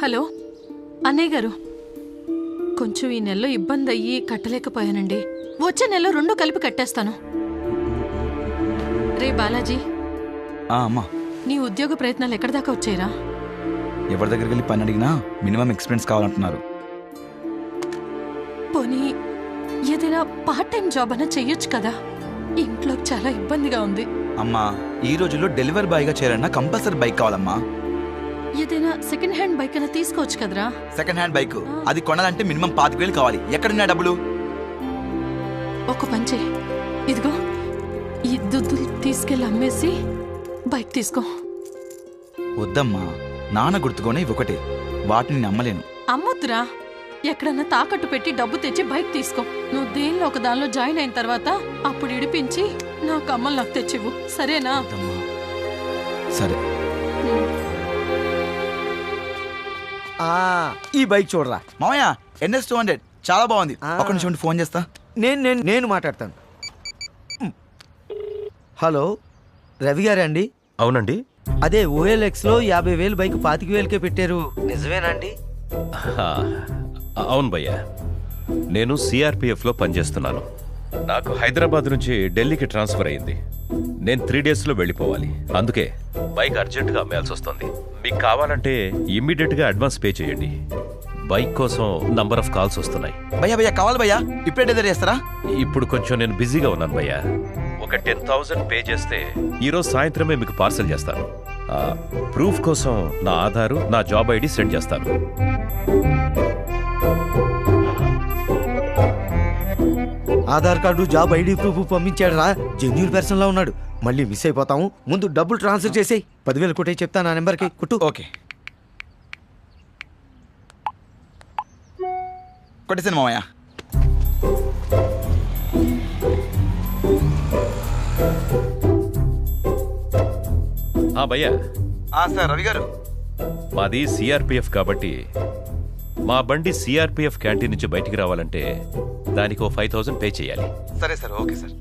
Hello అన్నయ్య గారు, కొంచెం ఈ నెలలో ఇబ్బంది అయ్యి కట్టలేకపోయానండి. వచ్చే నెలలో 2 కలిపి కట్టేస్తాను. రే బాలాజీ, అమ్మా, నీ ఉద్యోగ ప్రయత్నాలు ఎక్కడి దాకా వచ్చాయిరా? ఎవరి దగ్గరికి వెళ్ళి పని అడిగినా మినిమం ఎక్స్పీరియన్స్ కావాలంటున్నారు. పోనీ ఏదైనా పార్ట్ టైం జాబ్ అన్నా చెయ్యొచ్చు కదా. ఇంట్లో చాలా ఇబ్బందిగా ఉంది. అమ్మా, ఈ రోజుల్లో డెలివరీ బాయ్గా చేయాలన్నా కంపల్సరీ బైక్ కావాలమ్మా. ఏదైనా సెకండ్ హ్యాండ్ బైక్ అయినా తీసుకోవచ్చు కదరా. సెకండ్ హ్యాండ్ బైక్ అది కొనాలంటే మినిమం 25,000 కావాలి. ఎక్కడున్నా డబ్బులు? ఒక పని చెయ్యి, ఇదిగో ఈ దుద్దులు తీసుకెళ్ళి అమ్మేసి బైక్ తీసుకో. వద్దమ్మా, నాన్న గుర్తుకోనే ఇవి ఒకటే, వాటిని నేను అమ్మలేను. అమ్మొద్దురా, ఎక్కడన్నా తాకట్టు పెట్టి డబ్బు తెచ్చి బైక్ తీసుకో. నువ్వు దేనిలో ఒక దానిలో జాయిన్ అయిన తర్వాత అప్పుడు ఇడిపించి నాకు అమ్మలు నాకు తెచ్చివ్వు, సరేనా? సరే. ఈ బైక్ చూడరా మామయ్య, NS 200 చాలా బాగుంది. ఒక నిమిషం ఫోన్ చేస్తా. నేను మాట్లాడతాను. హలో, రవి గారే అండి? అవునండి. అదే OLX లో 50,000 బైక్ 25,000కే పెట్టారు, నిజమేనండి? అవును భయ్యా, నేను సిఆర్పిఎఫ్లో పనిచేస్తున్నాను. నాకు హైదరాబాద్ నుంచి ఢిల్లీకి ట్రాన్స్ఫర్ అయ్యింది. నేను 3 డేస్లో వెళ్ళిపోవాలి. అందుకే బైక్ అర్జెంటుగా అమ్మేయాల్సి వస్తుంది. మీకు కావాలంటే ఇమ్మీడియట్గా అడ్వాన్స్ పే చేయండి. బైక్ కోసం నంబర్ ఆఫ్ కాల్స్ వస్తున్నాయి. భయ్యా కావాలి భయ్యా, ఇప్పుడే డెలివరీ చేస్తారా? ఇప్పుడు కొంచెం నేను బిజీగా ఉన్నాను భయ్యా. ఒక 10,000 పే చేస్తే ఈరోజు సాయంత్రమే మీకు పార్సల్ చేస్తాను. ప్రూఫ్ కోసం నా ఆధారు, నా జాబ్ ఐడి సెండ్ చేస్తాను. Aadhaar card, job ID proof పంపించాడు రా, జెన్యూన్ పర్సన్ లా ఉన్నాడు. మళ్ళీ మిస్ అయిపోతాము. ముందు డబ్బులు ట్రాన్స్ఫర్ చేసేయి. 10,000 కొట్టే చెప్తా నా నెంబర్కి కుట్టు. ఓకే, కొట్టేసాను మామయ్య. భయ్యా, సార్ రవి గారు, మాది సిఆర్పిఎఫ్ కాబట్టి మా బండి సిఆర్పిఎఫ్ క్యాంటీన్ నుంచి బయటికి రావాలంటే దానికి ఓ 5,000 పే చేయాలి. సరే సార్, ఓకే సార్.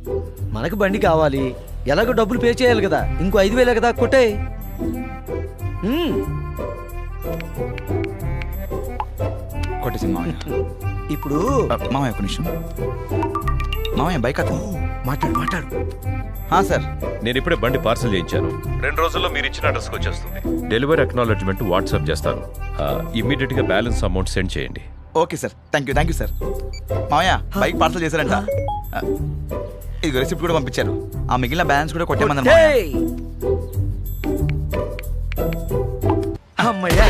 మనకు బండి కావాలి, ఎలాగో డబ్బులు పే చేయాలి కదా, ఇంకో 5,000 కదా, కొట్టే. కొట్టేసాను మామయ్య. ఇప్పుడు మామయ్య ఒక నిమిషం. మామయ్య బైక్ అతను మాట్లాడు. సార్, నేను ఇప్పుడే బండి పార్సల్ చేయించాను. 2 రోజుల్లో మీరు ఇచ్చిన అడ్రస్కి వచ్చేస్తుంది. డెలివరీ అక్నాలెడ్జ్మెంట్ వాట్సాప్ చేస్తాను. ఇమ్మీడియట్ గా బ్యాలెన్స్ అమౌంట్ సెండ్ చేయండి. Okay sir, thank you sir. మామయ్య బైక్ పార్సల్ చేశారంట. ఇది రిసిప్ట్ కూడా పంపించారు. ఆ మిగిలిన బ్యాలెన్స్ కూడా కొట్టేమన్నారు. అమ్మయ్యా,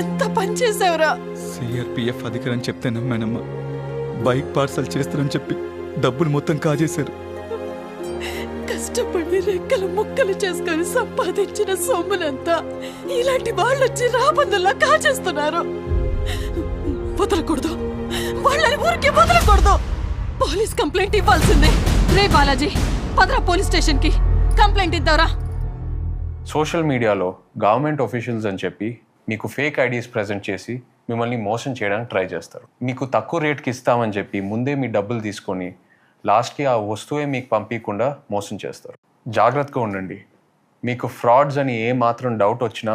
ఎంత పని చేసావురా. సిఆర్పిఎఫ్ అధికారని చెప్తే నమ్మానమ్మా. బైక్ పార్సల్ చేస్తారని చెప్పి డబ్బులు మొత్తం కాజేశారు. కష్టపడి రెక్కలు ముక్కలు చేసుకొని సంపాదించిన సొమ్ములంతా ఇలాంటి వాళ్ళు వచ్చి రాబందుల్లా కాజేస్తున్నారు. వదలకూడదు, వాళ్ళని ఊరికే వదలకూడదు. పోలీస్ కంప్లైంట్ ఇవ్వాల్సిందే. రే బాలాజీ, పదరా పోలీస్ స్టేషన్ కి కంప్లైంట్ ఇద్దారా. సోషల్ మీడియాలో గవర్నమెంట్ ఆఫీషియల్స్ అని చెప్పి మీకు ఫేక్ ఐడీస్ ప్రెజెంట్ చేసి మిమ్మల్ని మోసం చేయడానికి ట్రై చేస్తారు. మీకు తక్కువ రేట్కి ఇస్తామని చెప్పి ముందే మీ డబ్బులు తీసుకొని లాస్ట్కి ఆ వస్తువే మీకు పంపించకుండా మోసం చేస్తారు. జాగ్రత్తగా ఉండండి. మీకు ఫ్రాడ్స్ అని ఏ మాత్రం డౌట్ వచ్చినా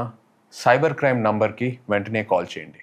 సైబర్ క్రైమ్ నంబర్కి వెంటనే కాల్ చేయండి.